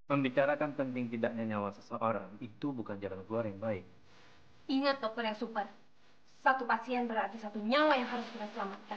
Membicarakan penting tidaknya nyawa seseorang itu bukan jalan keluar yang baik. Ingat dokter yang super. Satu pasien berarti satu nyawa yang harus kita selamatkan.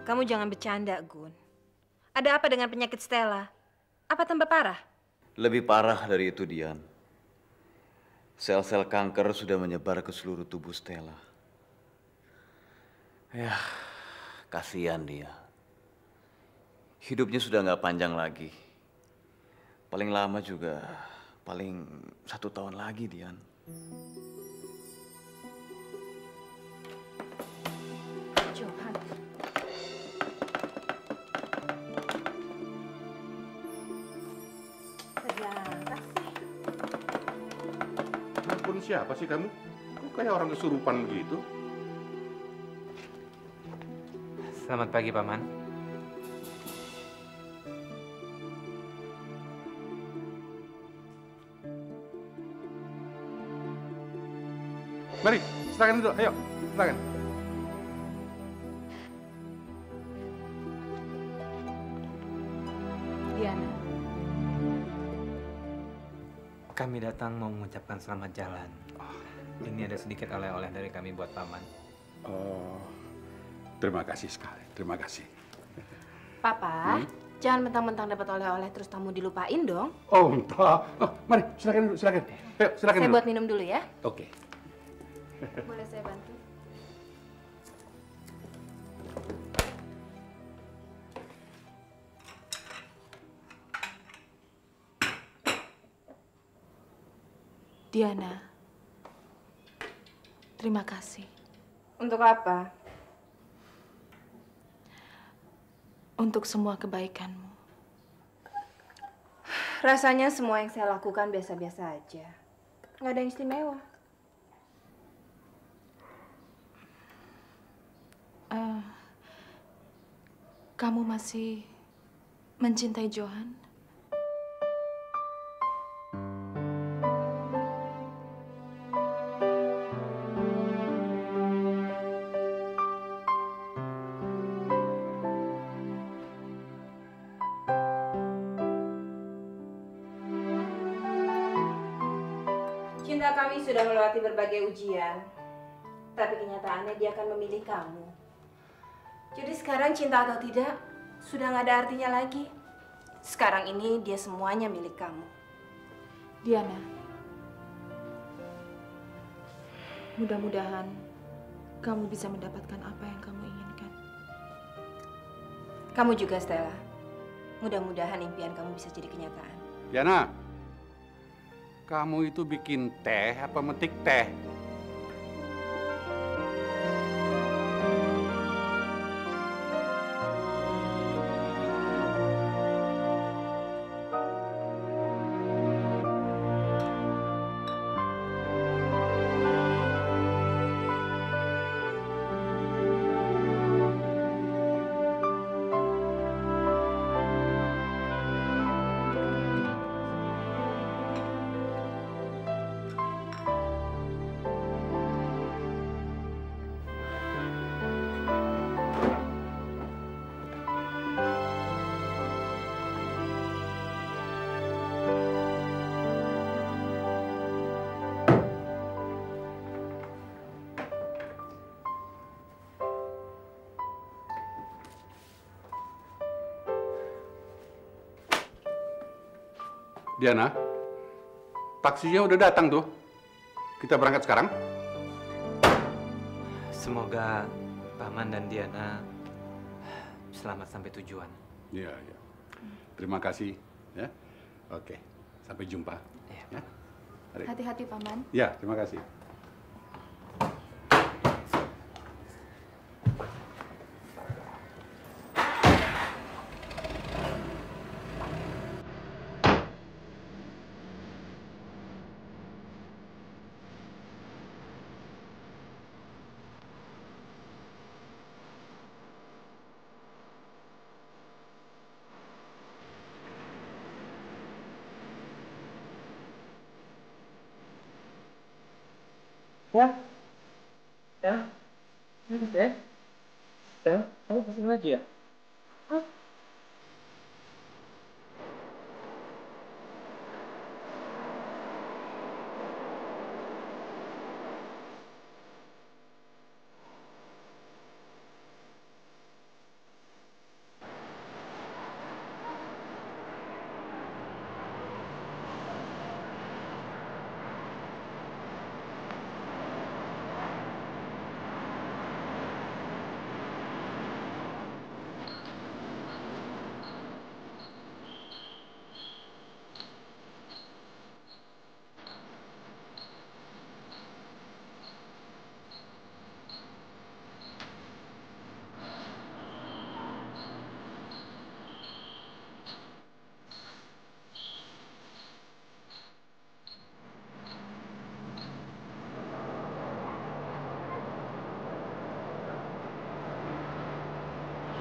Kamu jangan bercanda, Gun. Ada apa dengan penyakit Stella? Apa tambah parah? Lebih parah dari itu, Dian. Sel-sel kanker sudah menyebar ke seluruh tubuh Stella. Ya, kasihan dia. Hidupnya sudah nggak panjang lagi. Paling lama juga, paling 1 tahun lagi, Dian. Johan. Ternyata sih. Ampun, siapa sih kamu? Kok kayak orang kesurupan begitu? Selamat pagi, Paman. Mari, silakan duduk. Ayo, silakan. Diana. Kami datang mau mengucapkan selamat jalan. Ini ada sedikit oleh-oleh dari kami buat Paman. Oh, terima kasih sekali. Terima kasih. Papa, jangan mentang-mentang dapat oleh-oleh terus kamu dilupain dong. Oh, entah. Oh, mari, silakan duduk, silakan. Ayo, silakan Saya duduk. buat minum dulu ya. Oke. Boleh saya bantu? Diana, terima kasih. Untuk apa? Untuk semua kebaikanmu. Rasanya semua yang saya lakukan biasa-biasa aja. Nggak ada yang istimewa. Kamu masih mencintai Johan? Cinta kami sudah melewati berbagai ujian. Tapi kenyataannya dia akan memilih kamu. Jadi sekarang cinta atau tidak, sudah nggak ada artinya lagi. Sekarang ini dia semuanya milik kamu. Diana, mudah-mudahan kamu bisa mendapatkan apa yang kamu inginkan. Kamu juga, Stella. Mudah-mudahan impian kamu bisa jadi kenyataan. Diana, Kamu itu bikin teh apa metik teh? Diana, taksinya udah datang tuh. Kita berangkat sekarang? Semoga Paman dan Diana selamat sampai tujuan. Iya, iya. Terima kasih. Ya, oke. Sampai jumpa. Iya. Ya. Mari. Hati-hati, Paman. Ya, terima kasih. Ya, ya, kamu pusing lagi ya?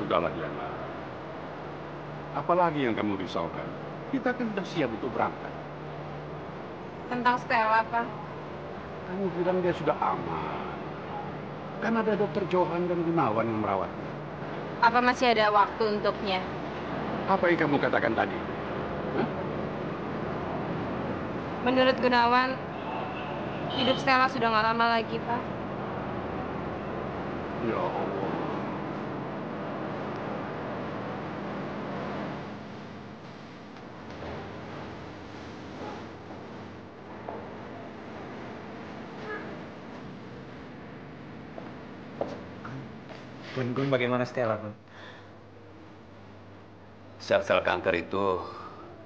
Sudahlah, Diana. Apalagi yang kamu risaukan? Kita kan sudah siap untuk berangkat. Tentang Stella, Pak. Kamu bilang dia sudah aman. Kan ada dokter Johan dan Gunawan yang merawatnya. Apa masih ada waktu untuknya? Apa yang kamu katakan tadi? Hah? Menurut Gunawan, hidup Stella sudah nggak lama lagi, Pak. Ya Allah. Gun, bagaimana Stella, Gun? Sel-sel kanker itu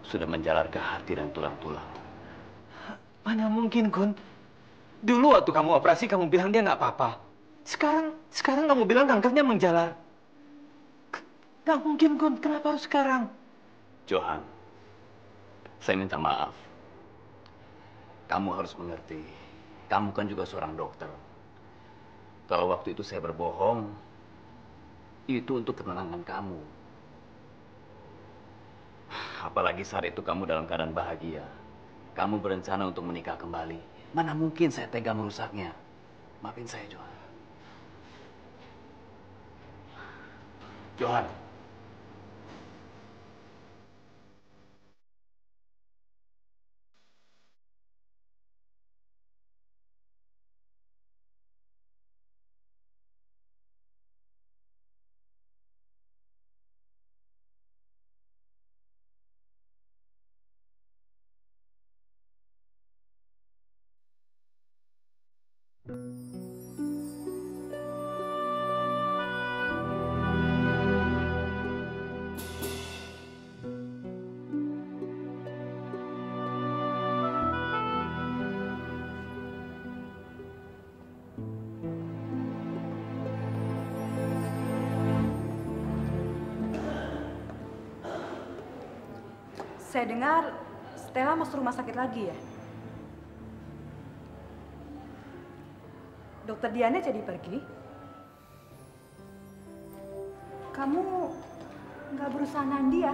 sudah menjalar ke hati dan tulang-tulang. Mana mungkin, Gun? Dulu waktu kamu operasi, kamu bilang dia nggak apa-apa. Sekarang kamu bilang kankernya menjalar. Nggak mungkin, Gun. Kenapa harus sekarang? Johan, saya minta maaf. Kamu harus mengerti. Kamu kan juga seorang dokter. Kalau waktu itu saya berbohong, itu untuk ketenangan kamu. Apalagi saat itu kamu dalam keadaan bahagia. Kamu berencana untuk menikah kembali. Mana mungkin saya tega merusaknya. Maafin saya, Johan. Johan. Saya dengar Stella masuk rumah sakit lagi ya? Dokter Diana jadi pergi? Kamu nggak berusaha nahan dia?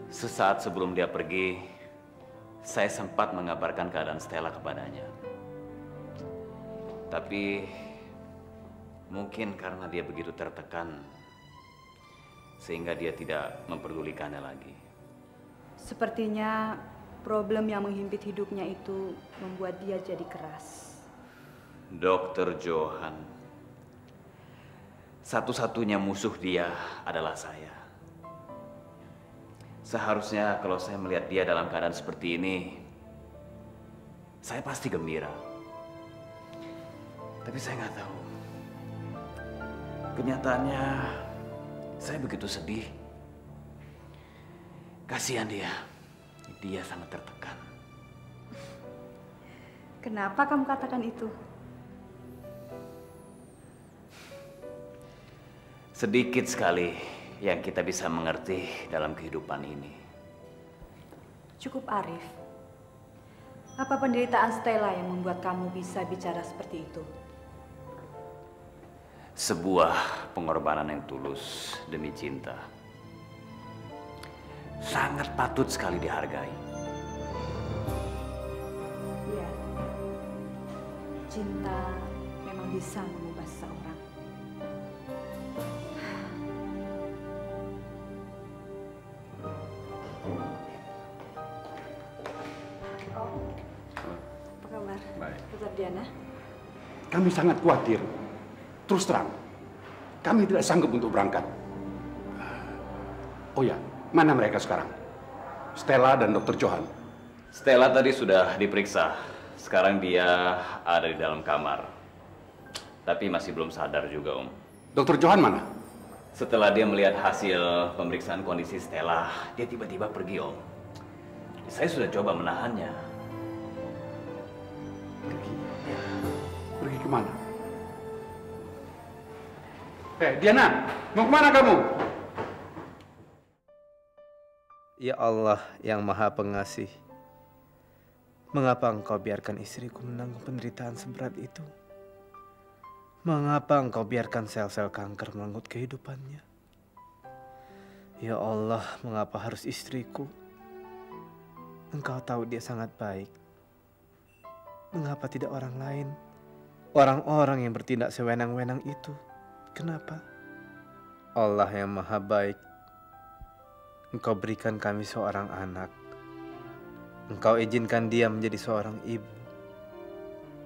Sesaat sebelum dia pergi, saya sempat mengabarkan keadaan Stella kepadanya. Tapi mungkin karena dia begitu tertekan, sehingga dia tidak memperdulikannya lagi. Sepertinya problem yang menghimpit hidupnya itu membuat dia jadi keras. Dokter Johan, satu-satunya musuh dia adalah saya. Seharusnya kalau saya melihat dia dalam keadaan seperti ini, saya pasti gembira. Tapi saya nggak tahu. Kenyataannya, saya begitu sedih. Kasihan dia. Dia sangat tertekan. Kenapa kamu katakan itu? Sedikit sekali yang kita bisa mengerti dalam kehidupan ini. Cukup Arif. Apa penderitaan Stella yang membuat kamu bisa bicara seperti itu? Sebuah pengorbanan yang tulus demi cinta. Sangat patut sekali dihargai. Iya. Cinta memang bisa mengubah seseorang. Apa kabar? Baik. Dokter Diana? Kami sangat khawatir. Terus terang, kami tidak sanggup untuk berangkat. Oh ya, mana mereka sekarang? Stella dan Dr. Johan. Stella tadi sudah diperiksa. Sekarang dia ada di dalam kamar. Tapi masih belum sadar juga, Om. Dr. Johan mana? Setelah dia melihat hasil pemeriksaan kondisi Stella, dia tiba-tiba pergi, Om. Saya sudah coba menahannya. Pergi. Pergi kemana? Diana, mau kemana kamu? Ya Allah yang Maha Pengasih, mengapa Engkau biarkan istriku menanggung penderitaan seberat itu? Mengapa Engkau biarkan sel-sel kanker merenggut kehidupannya? Ya Allah, mengapa harus istriku? Engkau tahu dia sangat baik. Mengapa tidak orang lain? Orang-orang yang bertindak sewenang-wenang itu. Kenapa? Allah yang Maha Baik, Engkau berikan kami seorang anak. Engkau izinkan dia menjadi seorang ibu.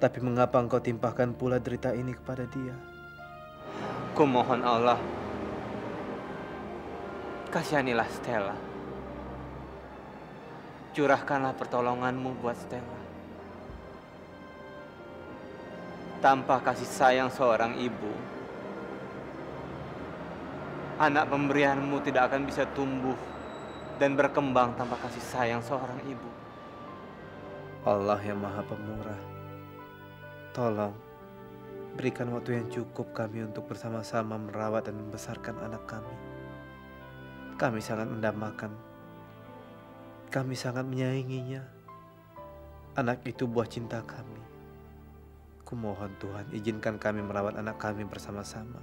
Tapi mengapa Engkau timpahkan pula derita ini kepada dia? Kumohon Allah, kasihanilah Stella. Curahkanlah pertolongan-Mu buat Stella. Tanpa kasih sayang seorang ibu, anak pemberian-Mu tidak akan bisa tumbuh dan berkembang tanpa kasih sayang seorang ibu. Allah yang Maha Pemurah, tolong berikan waktu yang cukup kami untuk bersama-sama merawat dan membesarkan anak kami. Kami sangat mendambakan, kami sangat menyayanginya. Anak itu buah cinta kami. Kumohon Tuhan, izinkan kami merawat anak kami bersama-sama.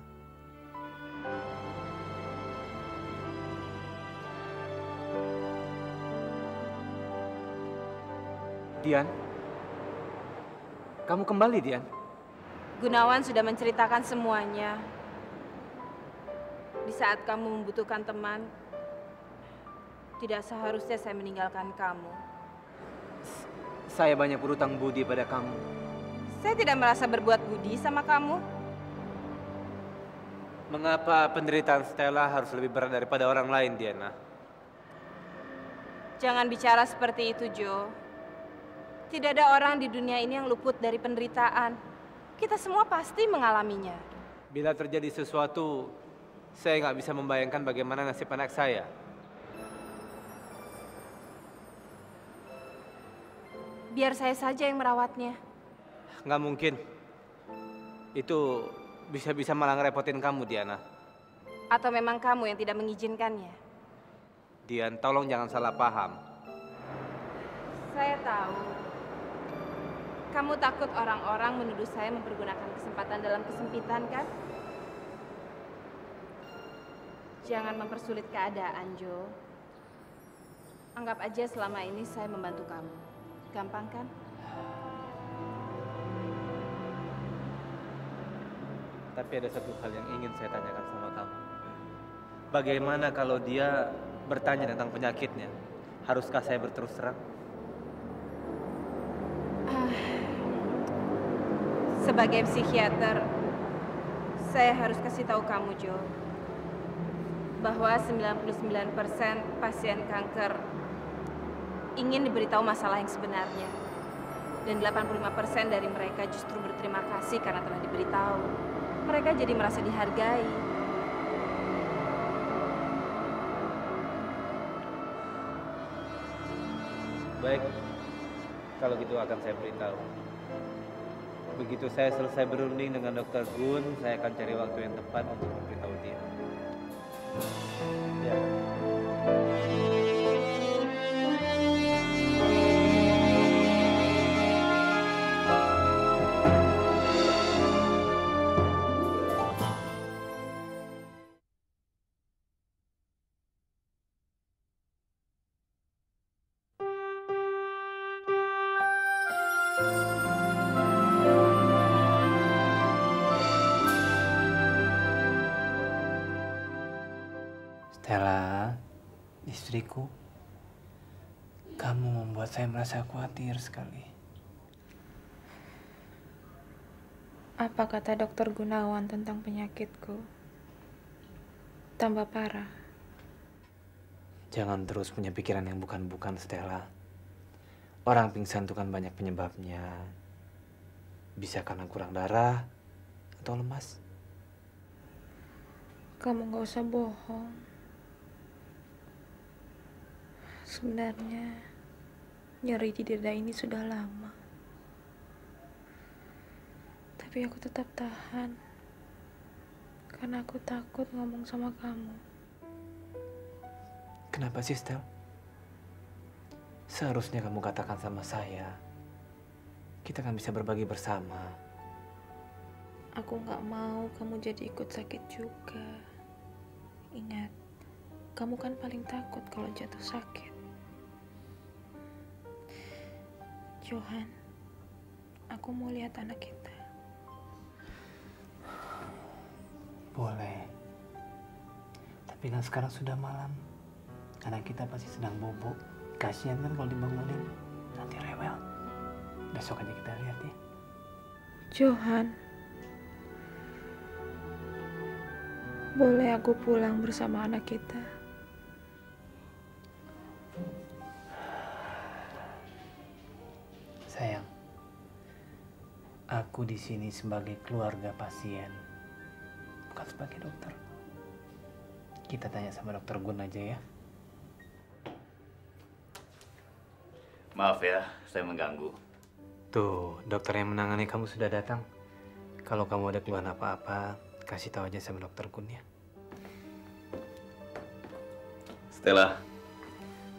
Dian, kamu kembali, Dian. Gunawan sudah menceritakan semuanya. Di saat kamu membutuhkan teman, tidak seharusnya saya meninggalkan kamu. Saya banyak berutang budi pada kamu. Saya tidak merasa berbuat budi sama kamu. Mengapa penderitaan Stella harus lebih berat daripada orang lain, Diana? Jangan bicara seperti itu, Jo. Tidak ada orang di dunia ini yang luput dari penderitaan. Kita semua pasti mengalaminya. Bila terjadi sesuatu, saya nggak bisa membayangkan bagaimana nasib anak saya. Biar saya saja yang merawatnya. Nggak mungkin. Itu bisa-bisa malah ngerepotin kamu, Diana. Atau memang kamu yang tidak mengizinkannya? Dian, tolong jangan salah paham. Saya tahu. Kamu takut orang-orang menuduh saya mempergunakan kesempatan dalam kesempitan, kan? Jangan mempersulit keadaan, Jo. Anggap aja selama ini saya membantu kamu. Gampang, kan? Tapi ada satu hal yang ingin saya tanyakan sama kamu. Bagaimana kalau dia bertanya tentang penyakitnya? Haruskah saya berterus terang? Sebagai psikiater, saya harus kasih tahu kamu, Jo, bahwa 99% pasien kanker ingin diberitahu masalah yang sebenarnya. Dan 85% dari mereka justru berterima kasih karena telah diberitahu. Mereka jadi merasa dihargai. Baik, kalau gitu akan saya beritahu. Begitu saya selesai berunding dengan Dr. Gun, saya akan cari waktu yang tepat untuk memberitahu dia. Ya. Stella, istriku, kamu membuat saya merasa khawatir sekali. Apa kata dokter Gunawan tentang penyakitku? Tambah parah. Jangan terus punya pikiran yang bukan-bukan, Stella. Orang pingsan itu kan banyak penyebabnya. Bisa karena kurang darah atau lemas. Kamu gak usah bohong. Sebenarnya, nyeri di dada ini sudah lama. Tapi aku tetap tahan. Karena aku takut ngomong sama kamu. Kenapa sih, Stel? Seharusnya kamu katakan sama saya. Kita kan bisa berbagi bersama. Aku gak mau kamu jadi ikut sakit juga. Ingat, kamu kan paling takut kalau jatuh sakit. Johan, aku mau lihat anak kita. Boleh. Tapi kan sekarang sudah malam. Anak kita pasti sedang bobo. Kasihan kan kalau dibangunin. Nanti rewel. Besok aja kita lihat ya. Johan, boleh aku pulang bersama anak kita? Sayang, aku di sini sebagai keluarga pasien, bukan sebagai dokter. Kita tanya sama dokter Gun aja ya. Maaf ya, saya mengganggu. Tuh, dokter yang menangani kamu sudah datang. Kalau kamu ada keluhan apa-apa, kasih tahu aja sama dokter Gun ya. Stella,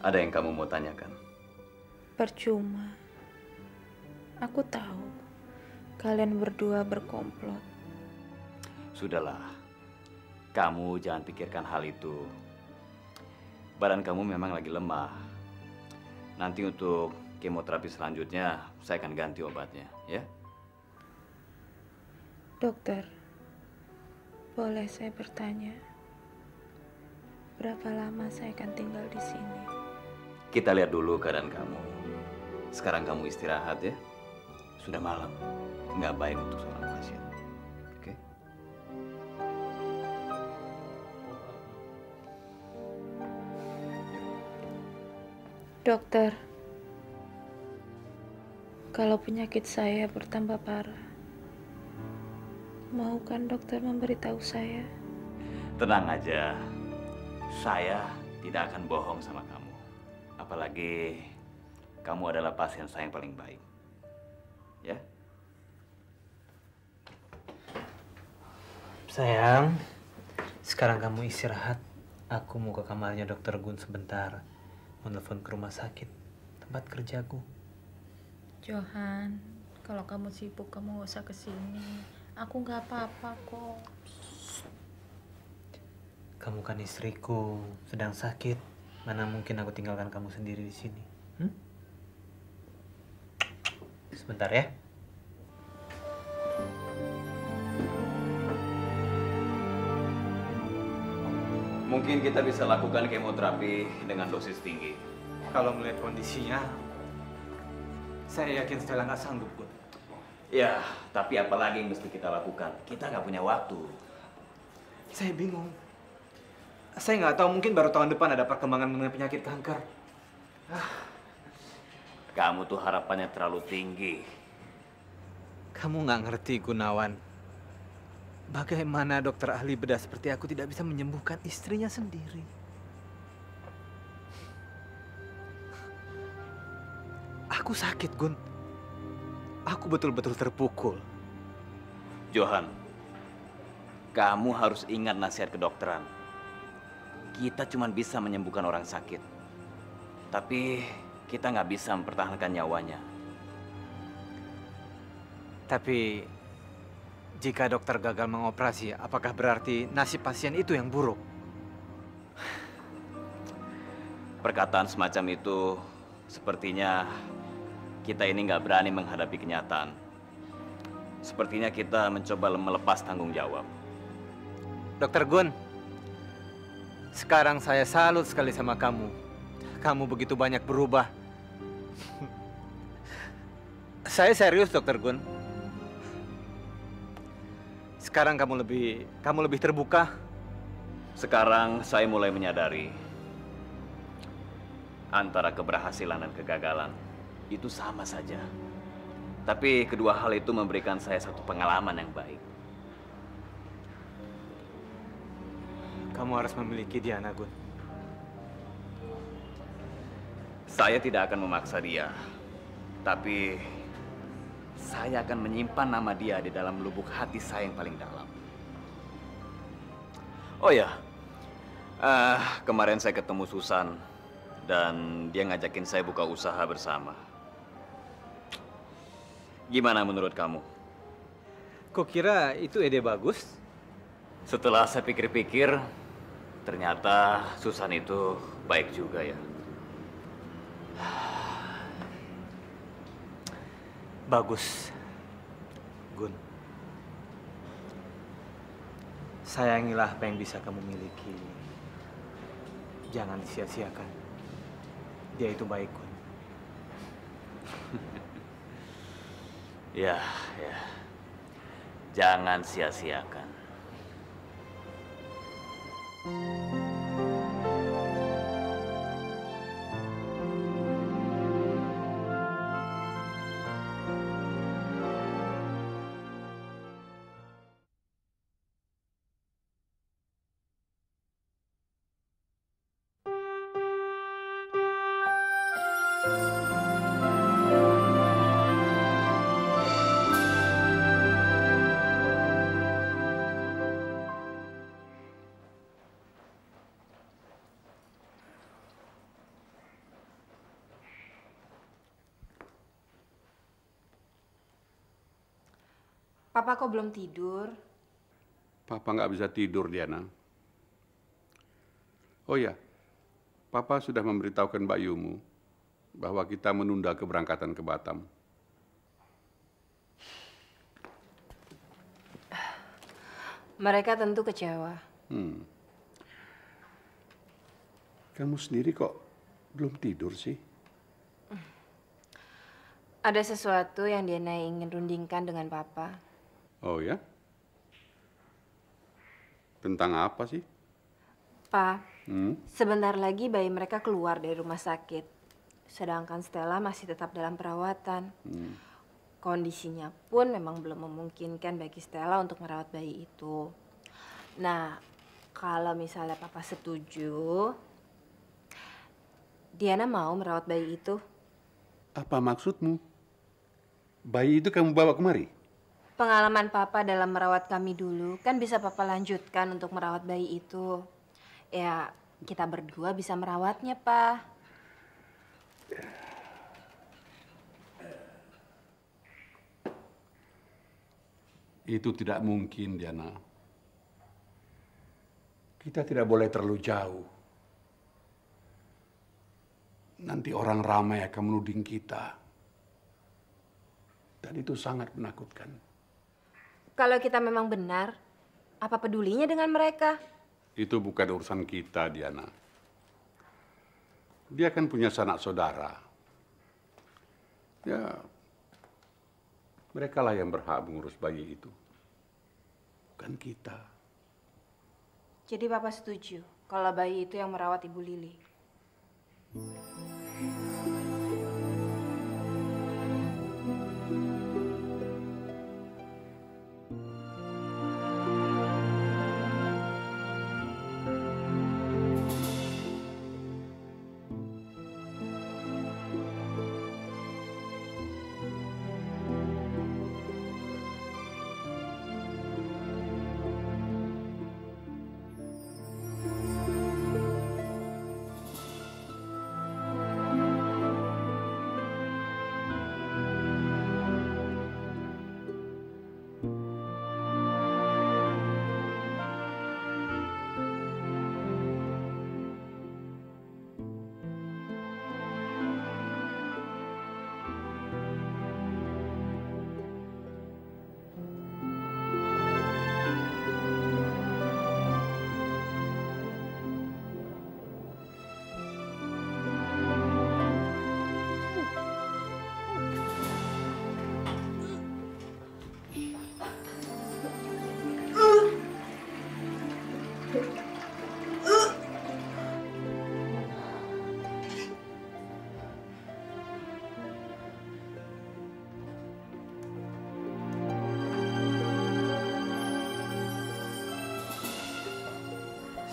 ada yang kamu mau tanyakan? Percuma. Aku tahu kalian berdua berkomplot. Sudahlah, kamu jangan pikirkan hal itu. Badan kamu memang lagi lemah. Nanti untuk kemoterapi selanjutnya, saya akan ganti obatnya, ya? Dokter, boleh saya bertanya, berapa lama saya akan tinggal di sini? Kita lihat dulu keadaan kamu. Sekarang kamu istirahat ya. Sudah malam, nggak baik untuk seorang pasien. Oke? Dokter, kalau penyakit saya bertambah parah, mau kan dokter memberitahu saya? Tenang aja, saya tidak akan bohong sama kamu. Apalagi kamu adalah pasien saya yang paling baik. Ya? Sayang, sekarang kamu istirahat. Aku mau ke kamarnya Dokter Gun sebentar. Mau telepon ke rumah sakit, tempat kerjaku. Johan, kalau kamu sibuk kamu gak usah kesini. Aku nggak apa-apa kok. Kamu kan istriku, sedang sakit. Mana mungkin aku tinggalkan kamu sendiri di sini. Sebentar ya. Mungkin kita bisa lakukan kemoterapi dengan dosis tinggi. Kalau melihat kondisinya, saya yakin Stella nggak sanggup, Gun. Ya, tapi apalagi yang mesti kita lakukan? Kita nggak punya waktu. Saya bingung. Saya nggak tahu, mungkin baru tahun depan ada perkembangan mengenai penyakit kanker. Kamu tuh harapannya terlalu tinggi. Kamu nggak ngerti, Gunawan. Bagaimana dokter ahli bedah seperti aku tidak bisa menyembuhkan istrinya sendiri? Aku sakit, Gun. Aku betul-betul terpukul. Johan, kamu harus ingat nasihat kedokteran. Kita cuma bisa menyembuhkan orang sakit. Tapi kita nggak bisa mempertahankan nyawanya. Tapi jika dokter gagal mengoperasi, apakah berarti nasib pasien itu yang buruk? Perkataan semacam itu sepertinya kita ini nggak berani menghadapi kenyataan. Sepertinya kita mencoba melepas tanggung jawab. Dokter Gun, sekarang saya salut sekali sama kamu. Kamu begitu banyak berubah. Saya serius, Dokter Gun. Sekarang kamu lebih terbuka. Sekarang saya mulai menyadari antara keberhasilan dan kegagalan itu sama saja. Tapi kedua hal itu memberikan saya satu pengalaman yang baik. Kamu harus memiliki Diana, Gun. Saya tidak akan memaksa dia, tapi saya akan menyimpan nama dia di dalam lubuk hati saya yang paling dalam. Oh ya, kemarin saya ketemu Susan dan dia ngajakin saya buka usaha bersama. Gimana menurut kamu? Kok kira itu ide bagus? Setelah saya pikir-pikir, ternyata Susan itu baik juga ya. Bagus, Gun. Sayangilah apa yang bisa kamu miliki. Jangan sia-siakan. Dia itu baik, Gun. Ya, ya. Jangan sia-siakan. Papa kok belum tidur? Papa nggak bisa tidur, Diana. Oh ya, Papa sudah memberitahukan Mbak Yumu bahwa kita menunda keberangkatan ke Batam. Mereka tentu kecewa. Kamu sendiri kok belum tidur sih? Ada sesuatu yang Diana ingin rundingkan dengan Papa. Oh ya? Tentang apa sih? Pa, sebentar lagi bayi mereka keluar dari rumah sakit. Sedangkan Stella masih tetap dalam perawatan. Kondisinya pun memang belum memungkinkan bagi Stella untuk merawat bayi itu. Nah, kalau misalnya Papa setuju, Diana mau merawat bayi itu. Apa maksudmu? Bayi itu kamu bawa kemari? Pengalaman Papa dalam merawat kami dulu kan bisa Papa lanjutkan untuk merawat bayi itu. Ya, kita berdua bisa merawatnya, Pak. Itu tidak mungkin, Diana. Kita tidak boleh terlalu jauh. Nanti orang ramai akan menuding kita. Dan itu sangat menakutkan. Kalau kita memang benar, apa pedulinya dengan mereka? Itu bukan urusan kita, Diana. Dia kan punya sanak saudara. Ya, mereka lah yang berhak mengurus bayi itu. Bukan kita. Jadi Papa setuju kalau bayi itu yang merawat Ibu Lili.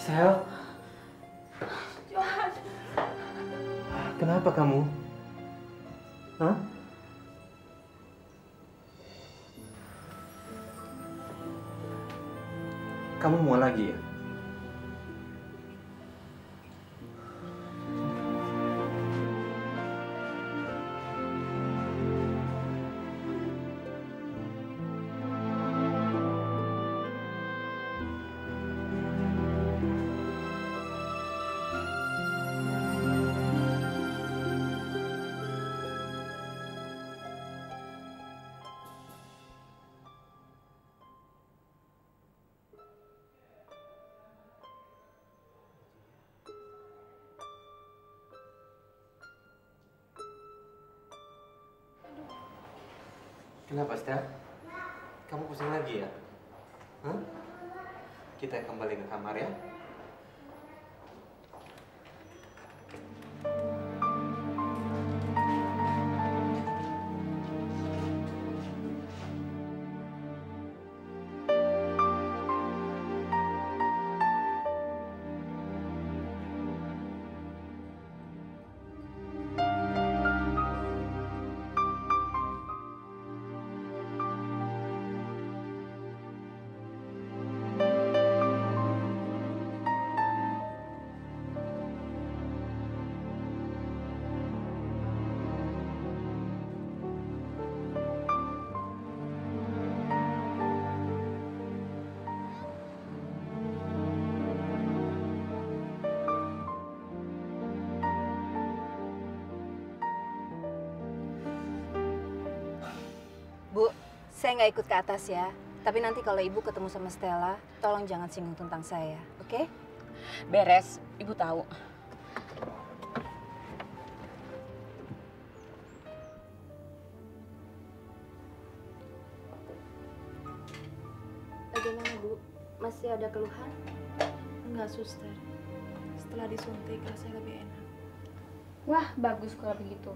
Sel? Johan. Kenapa kamu? Hah? Kamu mau lagi ya? Kenapa, Stel? Kamu pusing lagi ya? Hah? Kita kembali ke kamar ya? Bu, saya nggak ikut ke atas ya. Tapi nanti kalau Ibu ketemu sama Stella, tolong jangan singgung tentang saya, oke? Beres, Ibu tahu. Bagaimana, Bu? Masih ada keluhan? Enggak, suster. Setelah disuntik rasanya lebih enak. Wah, bagus kalau begitu.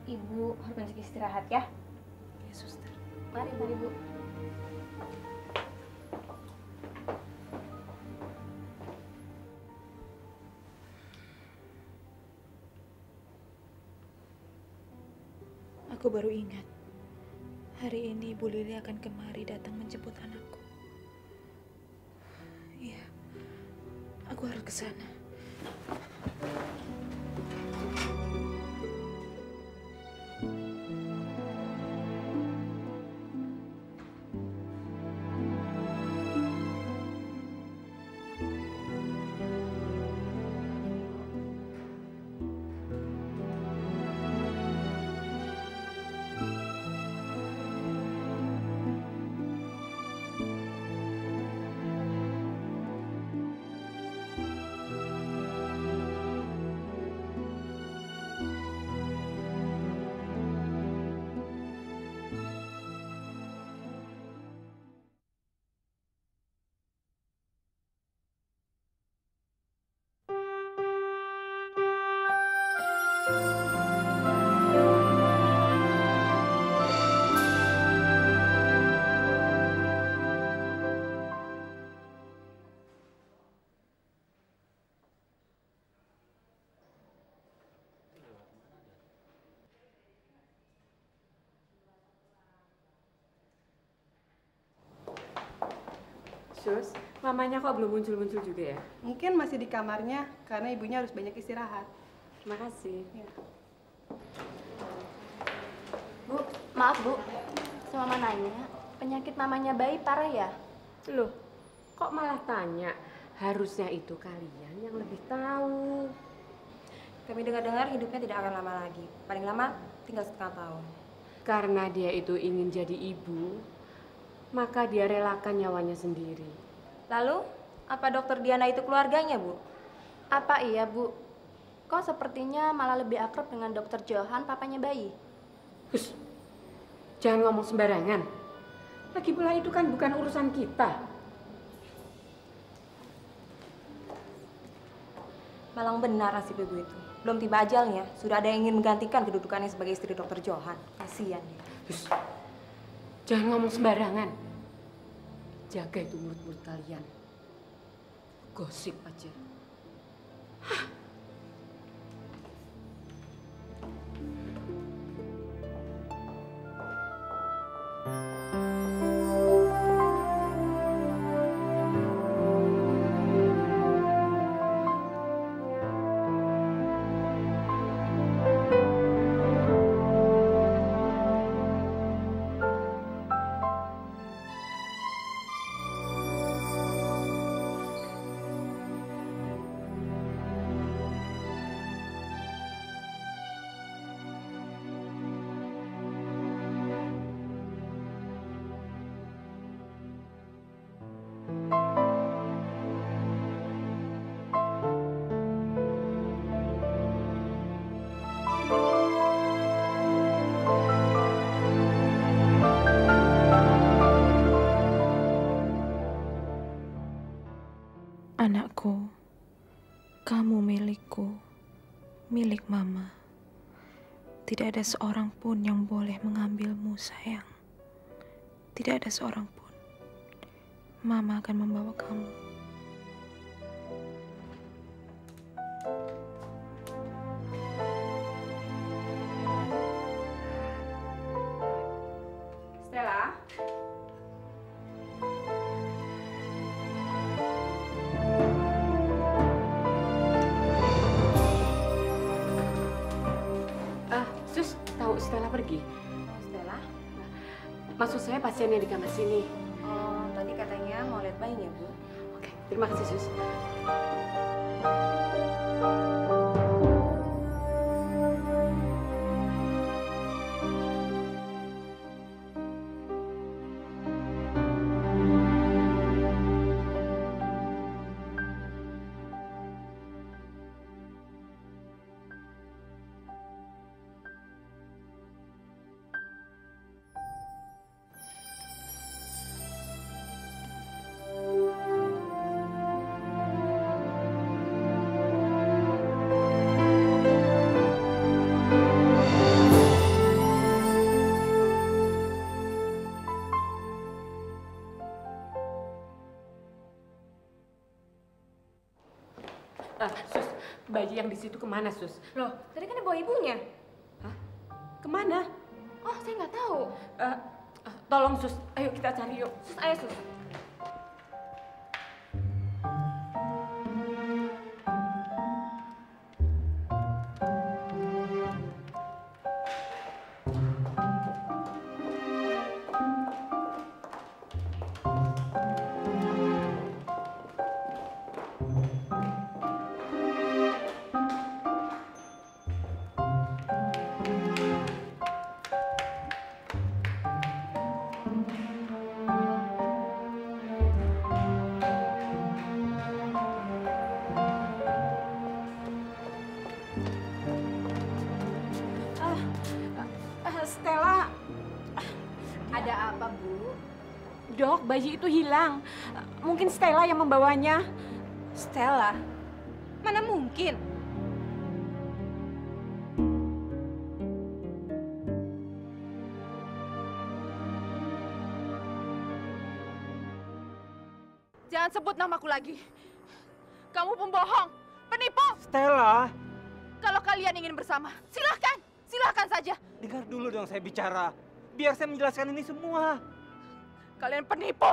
Ibu harus banyak istirahat ya. Ya, suster. Mari, Bu. Aku baru ingat. Hari ini Ibu Lili akan kemari datang menjemput anakku. Iya. Aku Aku harus ke sana. Sus, mamanya kok belum muncul-muncul juga ya? Mungkin masih di kamarnya karena ibunya harus banyak istirahat. Terima kasih. Ya. Bu, maaf Bu. Sama Mama nanya, penyakit mamanya bayi parah ya? Loh, kok malah tanya? Harusnya itu kalian yang lebih tahu. Kami dengar-dengar hidupnya tidak akan lama lagi. Paling lama tinggal setengah tahun. Karena dia itu ingin jadi ibu, maka dia relakan nyawanya sendiri. Lalu, apa dokter Diana itu keluarganya, Bu? Apa iya, Bu? Kok sepertinya malah lebih akrab dengan dokter Johan, papanya bayi? Hus, jangan ngomong sembarangan. Lagi pula itu kan bukan urusan kita. Malang benar nasib ibu itu. Belum tiba ajalnya, sudah ada yang ingin menggantikan kedudukannya sebagai istri dokter Johan. Kasihan dia. Hus, jangan ngomong sembarangan. Jaga itu mulut-mulut kalian. Gosip aja. Hah. Anakku, kamu milikku, milik Mama. Tidak ada seorang pun yang boleh mengambilmu, sayang. Tidak ada seorang pun. Mama akan membawa kamu. Stella? Sus, tahu Stella pergi? Stella? Maksud saya pasiennya di kamar sini. Oh, tadi katanya mau lihat bayinya, Bu. Oke, terima kasih, Sus. Sus, bayi yang di situ kemana, Sus? Loh, tadi kan dibawa ibunya. Hah? Kemana? Oh, saya nggak tahu. Tolong, Sus. Ayo kita cari yuk. Sus, ayo, Sus. Stella, Ada apa, Bu? Dok, bayi itu hilang. Mungkin Stella yang membawanya. Stella? Mana mungkin? Jangan sebut namaku lagi. Kamu pembohong, penipu. Stella, Kalau kalian ingin bersama, silahkan. Silahkan saja. dengar dulu dong saya bicara. Biar saya menjelaskan ini semua. Kalian penipu.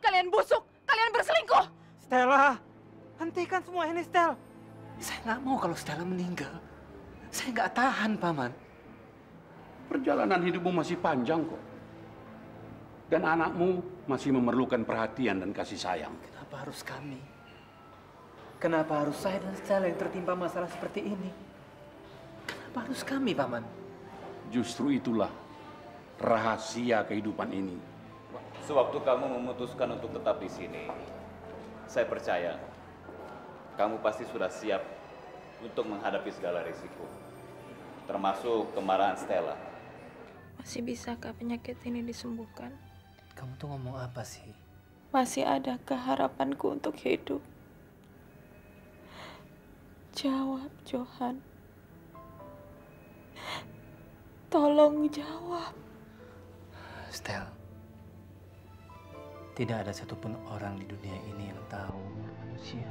Kalian busuk. Kalian berselingkuh. Stella, hentikan semua ini, Stella. Saya nggak mau kalau Stella meninggal. Saya nggak tahan, Paman. Perjalanan hidupmu masih panjang kok. Dan anakmu masih memerlukan perhatian dan kasih sayang. Kenapa harus kami? Kenapa harus saya dan Stella yang tertimpa masalah seperti ini? Kenapa harus kami, Paman? Justru itulah rahasia kehidupan ini. Sewaktu kamu memutuskan untuk tetap di sini, saya percaya kamu pasti sudah siap untuk menghadapi segala risiko, termasuk kemarahan Stella. Masih bisakah penyakit ini disembuhkan? Kamu tuh ngomong apa sih? Masih adakah harapanku untuk hidup? Jawab, Johan. Tolong jawab. Stel, tidak ada satupun orang di dunia ini yang tahu manusia.